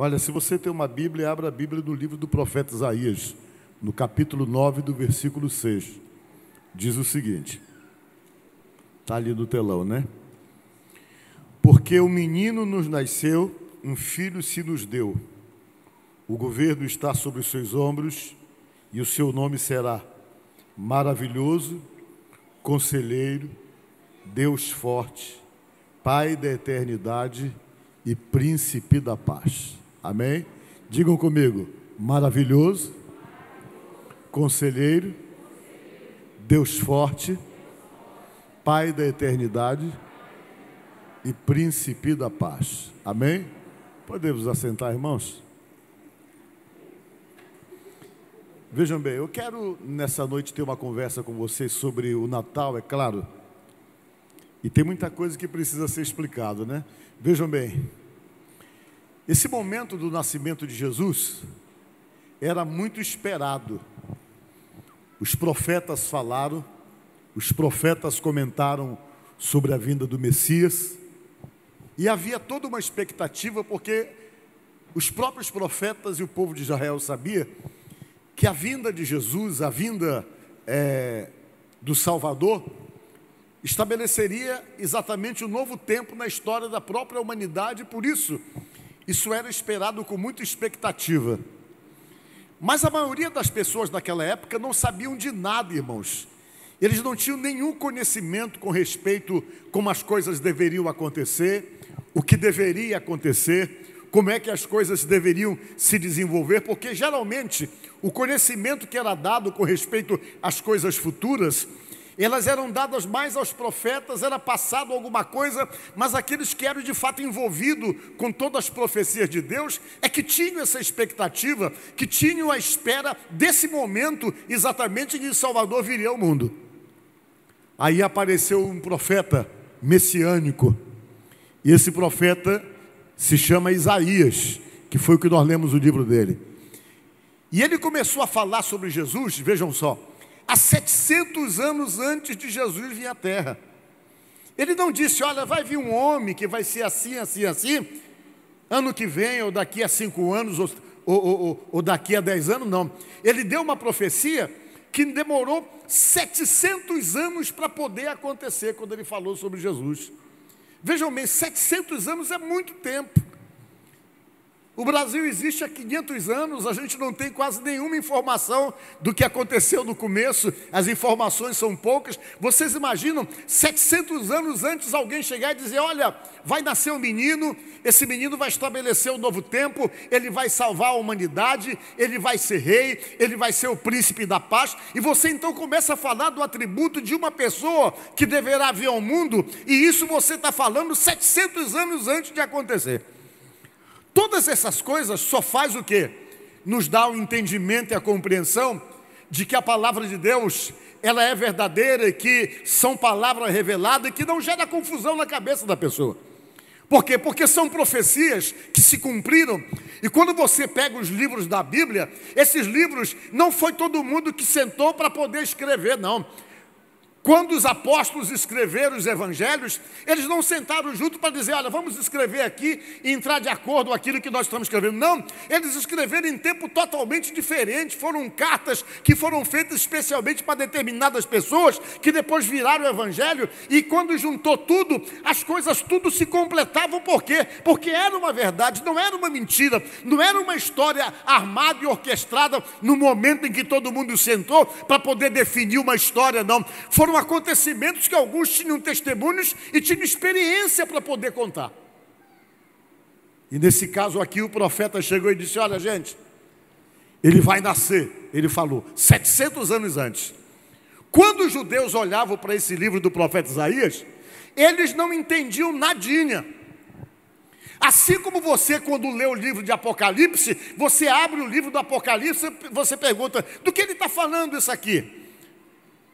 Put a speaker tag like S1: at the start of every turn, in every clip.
S1: Olha, se você tem uma Bíblia, abra a Bíblia no livro do profeta Isaías, no capítulo 9, do versículo 6. Diz o seguinte, está ali no telão, né? Porque um menino nos nasceu, um filho se nos deu. O governo está sobre os seus ombros e o seu nome será Maravilhoso, Conselheiro, Deus Forte, Pai da Eternidade e Príncipe da Paz. Amém? Digam comigo, maravilhoso, conselheiro, Deus forte, Pai da eternidade e Príncipe da paz. Amém? Podemos assentar, irmãos? Vejam bem, eu quero nessa noite ter uma conversa com vocês sobre o Natal, é claro. E tem muita coisa que precisa ser explicado, né? Vejam bem, esse momento do nascimento de Jesus era muito esperado. Os profetas falaram, os profetas comentaram sobre a vinda do Messias, e havia toda uma expectativa, porque os próprios profetas e o povo de Israel sabia que a vinda de Jesus, a vinda do Salvador, estabeleceria exatamente um novo tempo na história da própria humanidade. Por isso era esperado com muita expectativa. Mas a maioria das pessoas naquela época não sabiam de nada, irmãos. Eles não tinham nenhum conhecimento com respeito a como as coisas deveriam acontecer, o que deveria acontecer, como é que as coisas deveriam se desenvolver, porque geralmente o conhecimento que era dado com respeito às coisas futuras, elas eram dadas mais aos profetas, era passado alguma coisa, mas aqueles que eram de fato envolvidos com todas as profecias de Deus, é que tinham essa expectativa, que tinham a espera desse momento, exatamente em que o Salvador viria ao mundo. Aí apareceu um profeta messiânico, e esse profeta se chama Isaías, que foi o que nós lemos o livro dele. E ele começou a falar sobre Jesus, vejam só, há 700 anos antes de Jesus vir à terra. Ele não disse, olha, vai vir um homem que vai ser assim, assim, assim, ano que vem, ou daqui a 5 anos, ou daqui a 10 anos, não. Ele deu uma profecia que demorou 700 anos para poder acontecer, quando ele falou sobre Jesus. Vejam bem, 700 anos é muito tempo. O Brasil existe há 500 anos, a gente não tem quase nenhuma informação do que aconteceu no começo, as informações são poucas. Vocês imaginam, 700 anos antes alguém chegar e dizer, olha, vai nascer um menino, esse menino vai estabelecer um novo tempo, ele vai salvar a humanidade, ele vai ser rei, ele vai ser o príncipe da paz, e você então começa a falar do atributo de uma pessoa que deverá vir ao mundo, e isso você está falando 700 anos antes de acontecer. Todas essas coisas só faz o quê? Nos dá o entendimento e a compreensão de que a palavra de Deus, ela é verdadeira e que são palavras reveladas e que não gera confusão na cabeça da pessoa. Por quê? Porque são profecias que se cumpriram. E quando você pega os livros da Bíblia, esses livros não foi todo mundo que sentou para poder escrever, não. Quando os apóstolos escreveram os evangelhos, eles não sentaram junto para dizer, olha, vamos escrever aqui e entrar de acordo com aquilo que nós estamos escrevendo. Não, eles escreveram em tempo totalmente diferente. Foram cartas que foram feitas especialmente para determinadas pessoas, que depois viraram o evangelho, e quando juntou tudo, as coisas tudo se completavam. Por quê? Porque era uma verdade, não era uma mentira, não era uma história armada e orquestrada no momento em que todo mundo sentou para poder definir uma história, não. Foram acontecimentos que alguns tinham testemunhos e tinham experiência para poder contar. E nesse caso aqui o profeta chegou e disse, olha gente, ele vai nascer, ele falou, 700 anos antes. Quando os judeus olhavam para esse livro do profeta Isaías, eles não entendiam nadinha. Assim como você, quando lê o livro de Apocalipse, você abre o livro do Apocalipse, você pergunta, do que ele está falando isso aqui?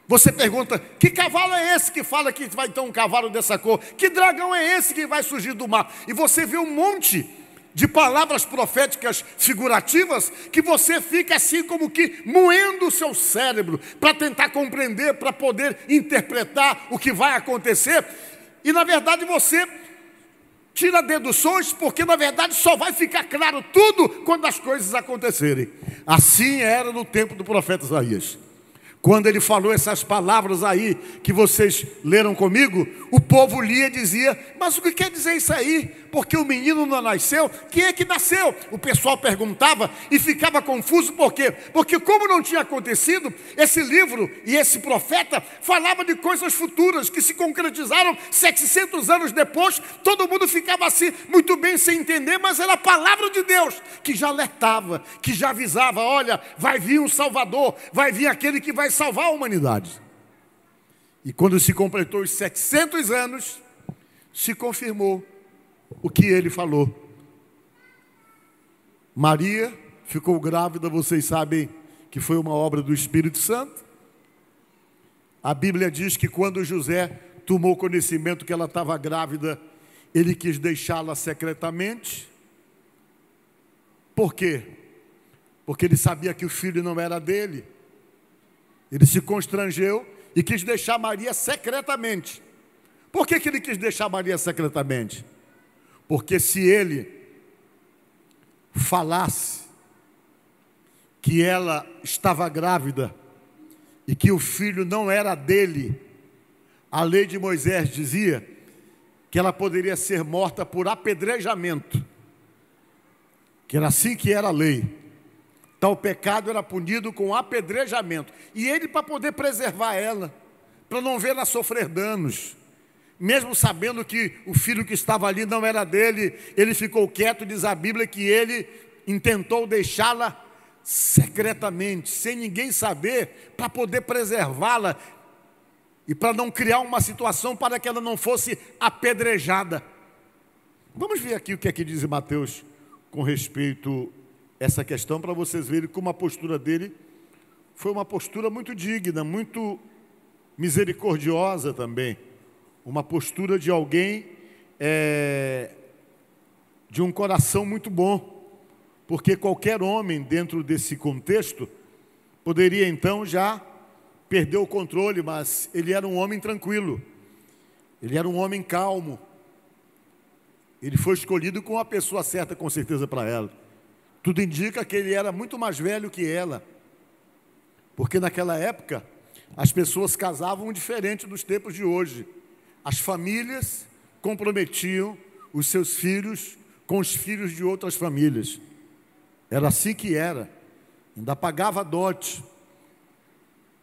S1: Você pergunta, que cavalo é esse que fala que vai ter um cavalo dessa cor? Que dragão é esse que vai surgir do mar? E você vê um monte de palavras proféticas figurativas que você fica assim como que moendo o seu cérebro para tentar compreender, para poder interpretar o que vai acontecer. E na verdade você Tira deduções, porque na verdade só vai ficar claro tudo quando as coisas acontecerem. Assim era no tempo do profeta Isaías. Quando ele falou essas palavras aí, que vocês leram comigo, o povo lia e dizia: mas o que quer dizer isso aí? Porque o menino não nasceu? Quem é que nasceu? O pessoal perguntava e ficava confuso, por quê? Porque como não tinha acontecido, esse livro e esse profeta falava de coisas futuras que se concretizaram 700 anos depois. Todo mundo ficava assim, muito bem sem entender, mas era a palavra de Deus, que já alertava, que já avisava: olha, vai vir um Salvador, vai vir aquele que vai salvar a humanidade. E quando se completou os 700 anos, se confirmou o que ele falou. Maria ficou grávida, vocês sabem que foi uma obra do Espírito Santo. A Bíblia diz que quando José tomou conhecimento que ela estava grávida, ele quis deixá-la secretamente. Por quê? Porque ele sabia que o filho não era dele. Ele se constrangeu e quis deixar Maria secretamente. Por que ele quis deixar Maria secretamente? Porque se ele falasse que ela estava grávida e que o filho não era dele, a lei de Moisés dizia que ela poderia ser morta por apedrejamento, que era assim que era a lei. Tal pecado era punido com apedrejamento. E ele, para poder preservar ela, para não vê-la sofrer danos, mesmo sabendo que o filho que estava ali não era dele, ele ficou quieto. Diz a Bíblia que ele intentou deixá-la secretamente, sem ninguém saber, para poder preservá-la e para não criar uma situação para que ela não fosse apedrejada. Vamos ver aqui o que é que diz Mateus com respeito a essa questão, para vocês verem como a postura dele foi uma postura muito digna, muito misericordiosa também. Uma postura de alguém de um coração muito bom, porque qualquer homem dentro desse contexto poderia então já perder o controle, mas ele era um homem tranquilo, ele era um homem calmo, ele foi escolhido com a pessoa certa, com certeza, para ela. Tudo indica que ele era muito mais velho que ela, porque naquela época as pessoas casavam diferente dos tempos de hoje. As famílias comprometiam os seus filhos com os filhos de outras famílias. Era assim que era. Ainda pagava dote.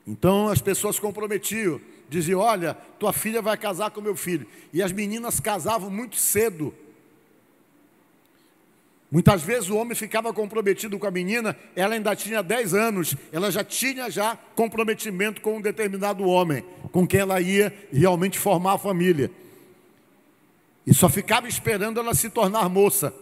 S1: Então as pessoas comprometiam, diziam: olha, tua filha vai casar com meu filho. E as meninas casavam muito cedo. Muitas vezes o homem ficava comprometido com a menina, ela ainda tinha 10 anos, ela já tinha comprometimento com um determinado homem, com quem ela ia realmente formar a família. E só ficava esperando ela se tornar moça.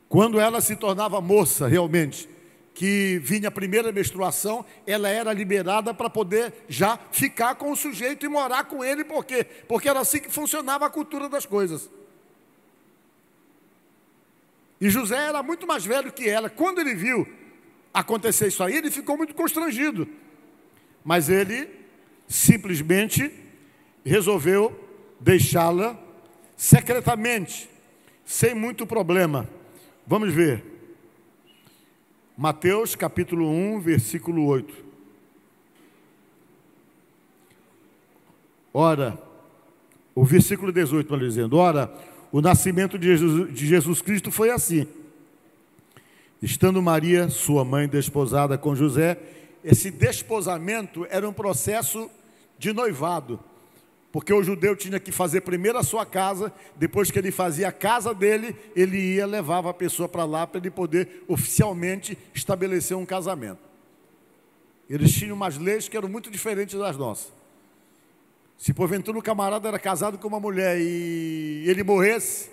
S1: Quando ela se tornava moça, realmente, que vinha a primeira menstruação, ela era liberada para poder já ficar com o sujeito e morar com ele. Por quê? Porque era assim que funcionava a cultura das coisas. E José era muito mais velho que ela. Quando ele viu acontecer isso aí, ele ficou muito constrangido. Mas ele simplesmente resolveu deixá-la secretamente, sem muito problema. Vamos ver. Mateus capítulo 1, versículo 8. Ora, o versículo 18, está dizendo: ora, o nascimento de Jesus Cristo foi assim. Estando Maria, sua mãe, desposada com José. Esse desposamento era um processo de noivado, porque o judeu tinha que fazer primeiro a sua casa, depois que ele fazia a casa dele, ele ia, levava a pessoa para lá, para ele poder oficialmente estabelecer um casamento. Eles tinham umas leis que eram muito diferentes das nossas. Se porventura o camarada era casado com uma mulher e ele morresse,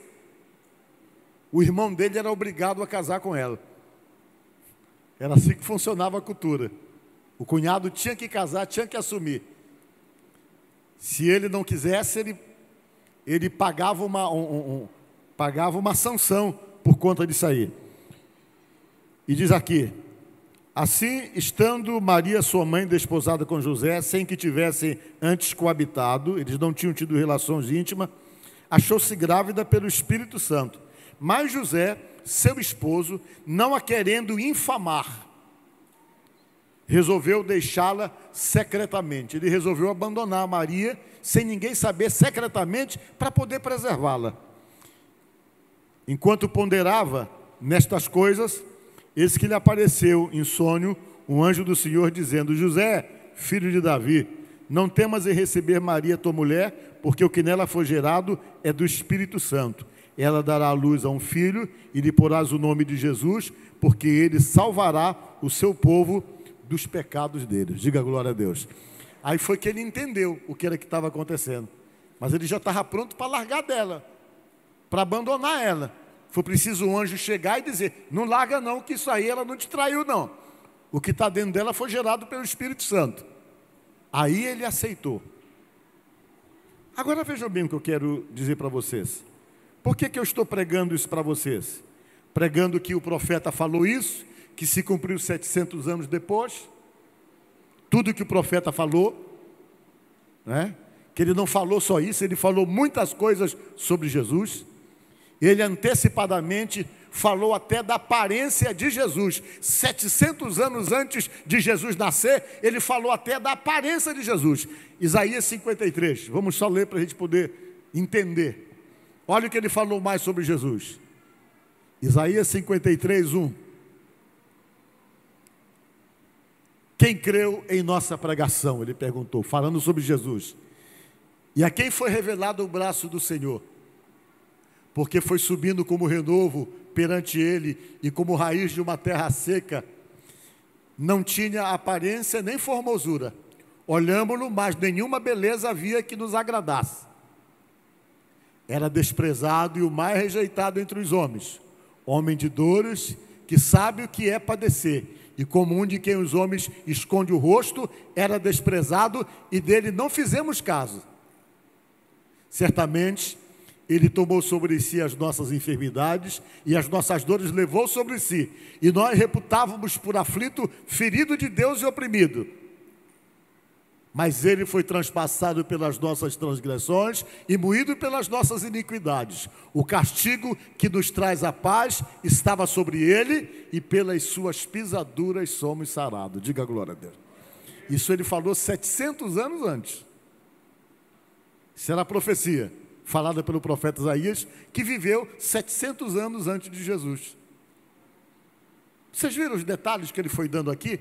S1: o irmão dele era obrigado a casar com ela. Era assim que funcionava a cultura. O cunhado tinha que casar, tinha que assumir. Se ele não quisesse, ele pagava uma sanção por conta disso aí. E diz aqui: assim, estando Maria, sua mãe, desposada com José, sem que tivessem antes coabitado, eles não tinham tido relações íntimas, achou-se grávida pelo Espírito Santo. Mas José, seu esposo, não a querendo infamar, resolveu deixá-la secretamente. Ele resolveu abandonar Maria, sem ninguém saber, secretamente, para poder preservá-la. Enquanto ponderava nestas coisas, eis que lhe apareceu em sonho um anjo do Senhor, dizendo: José, filho de Davi, não temas em receber Maria, tua mulher, porque o que nela foi gerado é do Espírito Santo. Ela dará à luz a um filho, e lhe porás o nome de Jesus, porque ele salvará o seu povo dos pecados deles. Diga glória a Deus. Aí foi que ele entendeu o que era que estava acontecendo. Mas ele já estava pronto para largar dela, para abandonar ela. Foi preciso um anjo chegar e dizer: não larga não, que isso aí ela não te traiu não. O que está dentro dela foi gerado pelo Espírito Santo. Aí ele aceitou. Agora vejam bem o que eu quero dizer para vocês. Por que eu estou pregando isso para vocês? Pregando que o profeta falou isso, que se cumpriu 700 anos depois. Tudo que o profeta falou, né? Que ele não falou só isso, ele falou muitas coisas sobre Jesus. Ele antecipadamente falou até da aparência de Jesus. 700 anos antes de Jesus nascer, ele falou até da aparência de Jesus. Isaías 53, vamos só ler para a gente poder entender. Olha o que ele falou mais sobre Jesus. Isaías 53, 1. Quem creu em nossa pregação? Ele perguntou, falando sobre Jesus. E a quem foi revelado o braço do Senhor? Porque foi subindo como renovo perante ele, e como raiz de uma terra seca. Não tinha aparência nem formosura. Olhámo-lo, mas nenhuma beleza havia que nos agradasse. Era desprezado e o mais rejeitado entre os homens. Homem de dores, que sabe o que é padecer. E como um de quem os homens esconde o rosto, era desprezado e dele não fizemos caso. Certamente, ele tomou sobre si as nossas enfermidades e as nossas dores levou sobre si. E nós reputávamos por aflito, ferido de Deus e oprimido. Mas ele foi transpassado pelas nossas transgressões e moído pelas nossas iniquidades. O castigo que nos traz a paz estava sobre ele, e pelas suas pisaduras somos sarados. Diga glória a Deus. Isso ele falou 700 anos antes. Isso era a profecia falada pelo profeta Isaías, que viveu 700 anos antes de Jesus. Vocês viram os detalhes que ele foi dando aqui?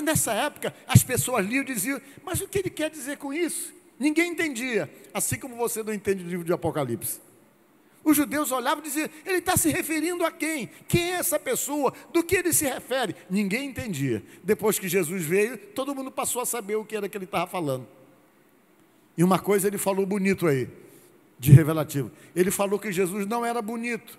S1: Nessa época, as pessoas liam e diziam: mas o que ele quer dizer com isso? Ninguém entendia, assim como você não entende o livro de Apocalipse. Os judeus olhavam e diziam: ele está se referindo a quem? Quem é essa pessoa? Do que ele se refere? Ninguém entendia. Depois que Jesus veio, todo mundo passou a saber o que era que ele estava falando. E uma coisa ele falou bonito aí, de revelativo. Ele falou que Jesus não era bonito,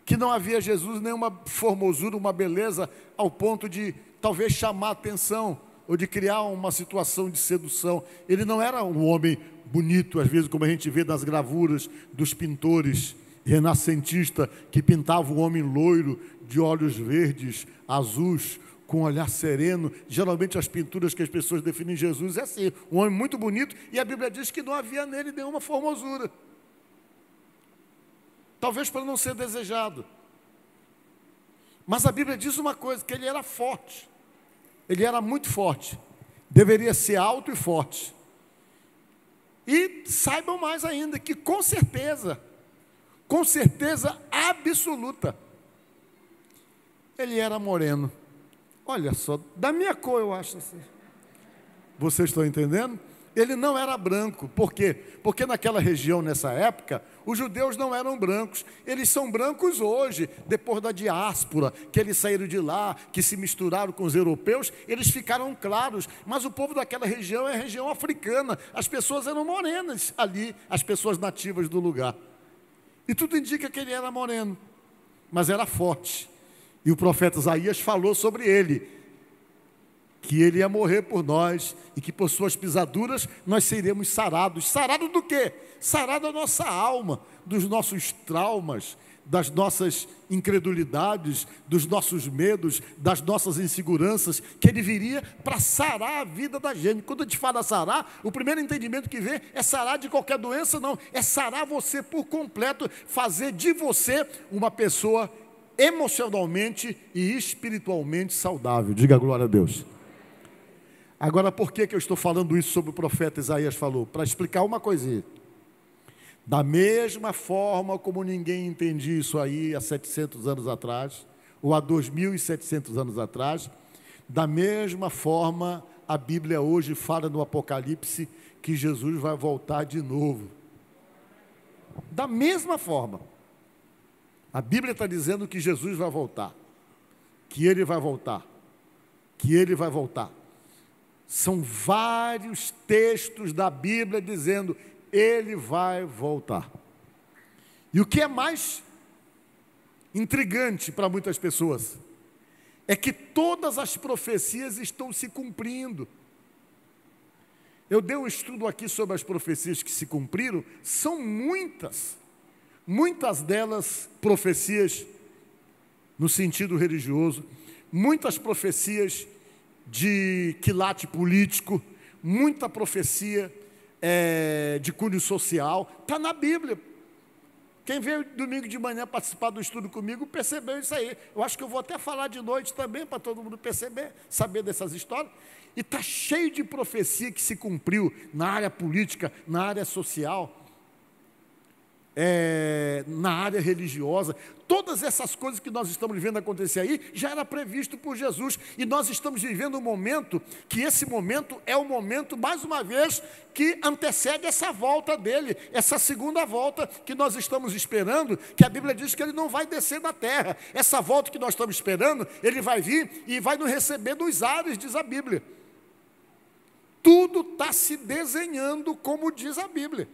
S1: que não havia Jesus nenhuma formosura, uma beleza ao ponto de talvez chamar atenção ou de criar uma situação de sedução. Ele não era um homem bonito, às vezes como a gente vê nas gravuras dos pintores renascentistas que pintavam o homem loiro, de olhos verdes, azuis, com um olhar sereno. Geralmente as pinturas que as pessoas definem Jesus é assim, um homem muito bonito, e a Bíblia diz que não havia nele nenhuma formosura. Talvez para não ser desejado. Mas a Bíblia diz uma coisa, que ele era forte. Ele era muito forte. Deveria ser alto e forte. E saibam mais ainda, que com certeza absoluta, ele era moreno. Olha só, da minha cor eu acho assim. Vocês estão entendendo? Ele não era branco. Por quê? Porque naquela região, nessa época, os judeus não eram brancos. Eles são brancos hoje, depois da diáspora, que eles saíram de lá, que se misturaram com os europeus, eles ficaram claros. Mas o povo daquela região é a região africana. As pessoas eram morenas ali, as pessoas nativas do lugar. E tudo indica que ele era moreno, mas era forte. E o profeta Isaías falou sobre ele, que ele ia morrer por nós, e que por suas pisaduras nós seremos sarados. Sarado do quê? Sarado a nossa alma, dos nossos traumas, das nossas incredulidades, dos nossos medos, das nossas inseguranças, que Ele viria para sarar a vida da gente. Quando a gente fala sarar, o primeiro entendimento que vem é sarar de qualquer doença, não. É sarar você por completo, fazer de você uma pessoa emocionalmente e espiritualmente saudável. Diga glória a Deus. Agora, por que eu estou falando isso sobre o profeta Isaías falou? Para explicar uma coisinha. Da mesma forma como ninguém entendia isso aí há 700 anos atrás, ou há 2.700 anos atrás, da mesma forma a Bíblia hoje fala no Apocalipse que Jesus vai voltar de novo. Da mesma forma. A Bíblia está dizendo que Jesus vai voltar, que Ele vai voltar, que Ele vai voltar. São vários textos da Bíblia dizendo Ele vai voltar. E o que é mais intrigante para muitas pessoas é que todas as profecias estão se cumprindo. Eu dei um estudo aqui sobre as profecias que se cumpriram, são muitas delas profecias no sentido religioso, muitas profecias de quilate político, muita profecia de cunho social, está na Bíblia. Quem veio domingo de manhã participar do estudo comigo percebeu isso aí. Eu acho que eu vou até falar de noite também, para todo mundo perceber, saber dessas histórias. E está cheio de profecia que se cumpriu na área política, na área social, na área religiosa. Todas essas coisas que nós estamos vendo acontecer aí, já era previsto por Jesus, e nós estamos vivendo um momento, que esse momento é o momento, mais uma vez, que antecede essa volta dele, essa segunda volta que nós estamos esperando, que a Bíblia diz que ele não vai descer da terra. Essa volta que nós estamos esperando, ele vai vir e vai nos receber nos ares, diz a Bíblia. Tudo está se desenhando como diz a Bíblia.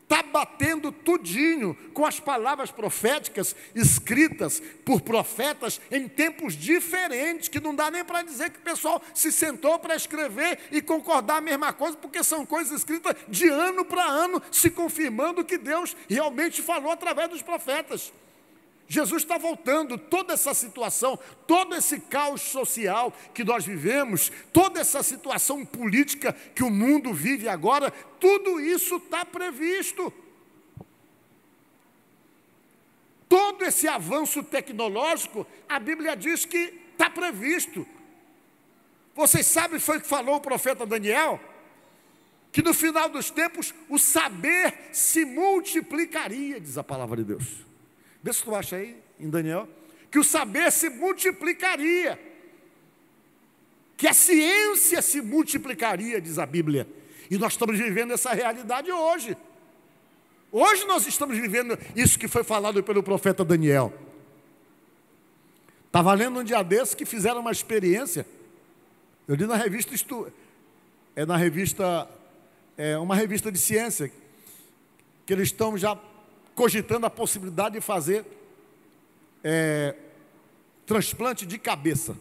S1: Está batendo tudinho com as palavras proféticas escritas por profetas em tempos diferentes, que não dá nem para dizer que o pessoal se sentou para escrever e concordar a mesma coisa, porque são coisas escritas de ano para ano, se confirmando que Deus realmente falou através dos profetas. Jesus está voltando. Toda essa situação, todo esse caos social que nós vivemos, toda essa situação política que o mundo vive agora, tudo isso está previsto. Todo esse avanço tecnológico, a Bíblia diz que está previsto. Vocês sabem, foi o que falou o profeta Daniel? Que no final dos tempos, o saber se multiplicaria, diz a palavra de Deus. Vê se tu acha aí, em Daniel, que o saber se multiplicaria, que a ciência se multiplicaria, diz a Bíblia. E nós estamos vivendo essa realidade hoje. Hoje nós estamos vivendo isso que foi falado pelo profeta Daniel. Estava lendo um dia desses que fizeram uma experiência. Eu li na revista, uma revista de ciência, que eles estão já cogitando a possibilidade de fazer transplante de cabeça.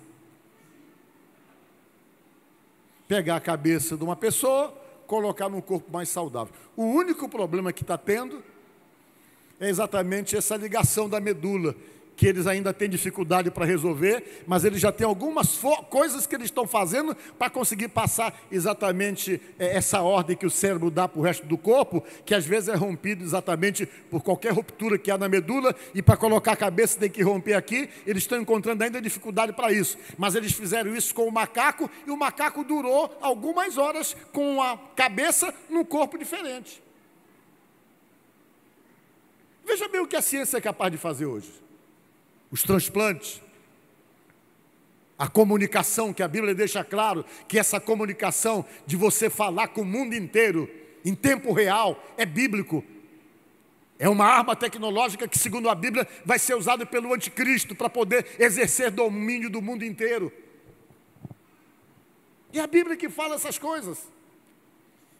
S1: Pegar a cabeça de uma pessoa, colocar num corpo mais saudável. O único problema que está tendo é exatamente essa ligação da medula, que eles ainda têm dificuldade para resolver, mas eles já têm algumas coisas que eles estão fazendo para conseguir passar exatamente essa ordem que o cérebro dá para o resto do corpo, que às vezes é rompido exatamente por qualquer ruptura que há na medula, e para colocar a cabeça tem que romper aqui. Eles estão encontrando ainda dificuldade para isso, mas eles fizeram isso com o macaco, e o macaco durou algumas horas com a cabeça num corpo diferente. Veja bem o que a ciência é capaz de fazer hoje. Os transplantes, a comunicação, que a Bíblia deixa claro que essa comunicação de você falar com o mundo inteiro, em tempo real, é bíblico. É uma arma tecnológica que, segundo a Bíblia, vai ser usada pelo anticristo para poder exercer domínio do mundo inteiro. E a Bíblia que fala essas coisas.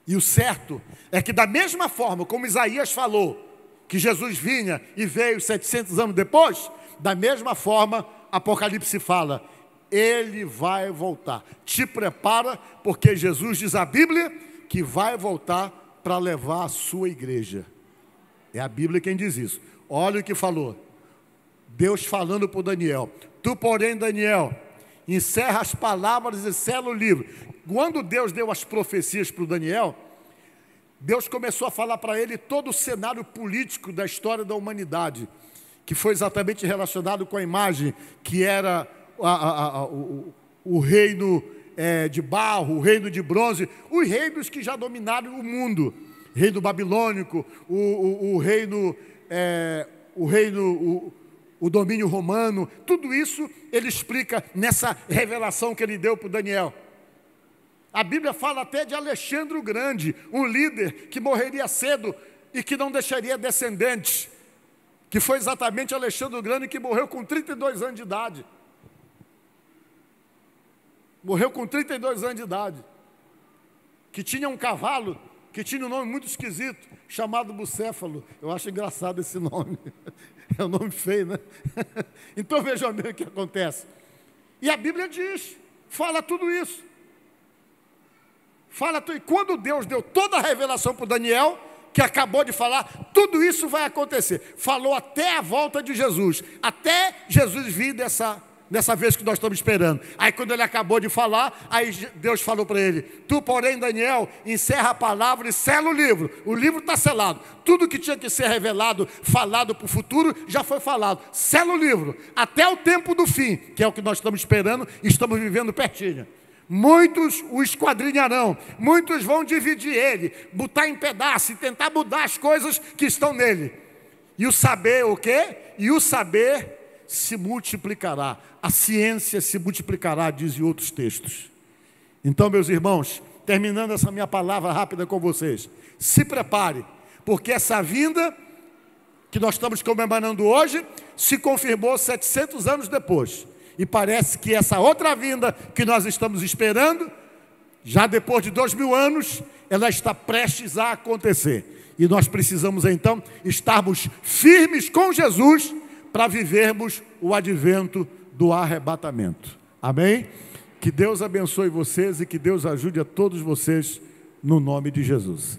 S1: E o certo é que, da mesma forma como Isaías falou, que Jesus vinha e veio 700 anos depois, da mesma forma, Apocalipse fala, Ele vai voltar. Te prepara, porque Jesus diz a Bíblia que vai voltar para levar a sua igreja. É a Bíblia quem diz isso. Olha o que falou. Deus falando para o Daniel. Tu, porém, Daniel, encerra as palavras e sela o livro. Quando Deus deu as profecias para o Daniel, Deus começou a falar para ele todo o cenário político da história da humanidade, que foi exatamente relacionado com a imagem, que era o reino de barro, o reino de bronze, os reinos que já dominaram o mundo, reino babilônico, o domínio romano, tudo isso ele explica nessa revelação que ele deu para o Daniel. A Bíblia fala até de Alexandre o Grande, um líder que morreria cedo e que não deixaria descendentes, que foi exatamente Alexandre o Grande que morreu com 32 anos de idade. Morreu com 32 anos de idade. Que tinha um cavalo, que tinha um nome muito esquisito, chamado Bucéfalo. Eu acho engraçado esse nome. É um nome feio, né? Então vejam bem o que acontece. E a Bíblia diz, fala tudo isso. E quando Deus deu toda a revelação para o Daniel, que acabou de falar, tudo isso vai acontecer. Falou até a volta de Jesus, até Jesus vir dessa vez que nós estamos esperando. Aí quando ele acabou de falar, aí Deus falou para ele, tu, porém, Daniel, encerra a palavra e sela o livro. O livro está selado. Tudo que tinha que ser revelado, falado para o futuro, já foi falado. Sela o livro, até o tempo do fim, que é o que nós estamos esperando e estamos vivendo pertinho. Muitos o esquadrinharão, muitos vão dividir ele, botar em pedaço e tentar mudar as coisas que estão nele. E o saber o quê? E o saber se multiplicará, a ciência se multiplicará, dizem outros textos. Então, meus irmãos, terminando essa minha palavra rápida com vocês, se prepare, porque essa vinda que nós estamos comemorando hoje se confirmou 700 anos depois. E parece que essa outra vinda que nós estamos esperando, já depois de 2000 anos, ela está prestes a acontecer. E nós precisamos então estarmos firmes com Jesus para vivermos o advento do arrebatamento. Amém? Que Deus abençoe vocês e que Deus ajude a todos vocês no nome de Jesus.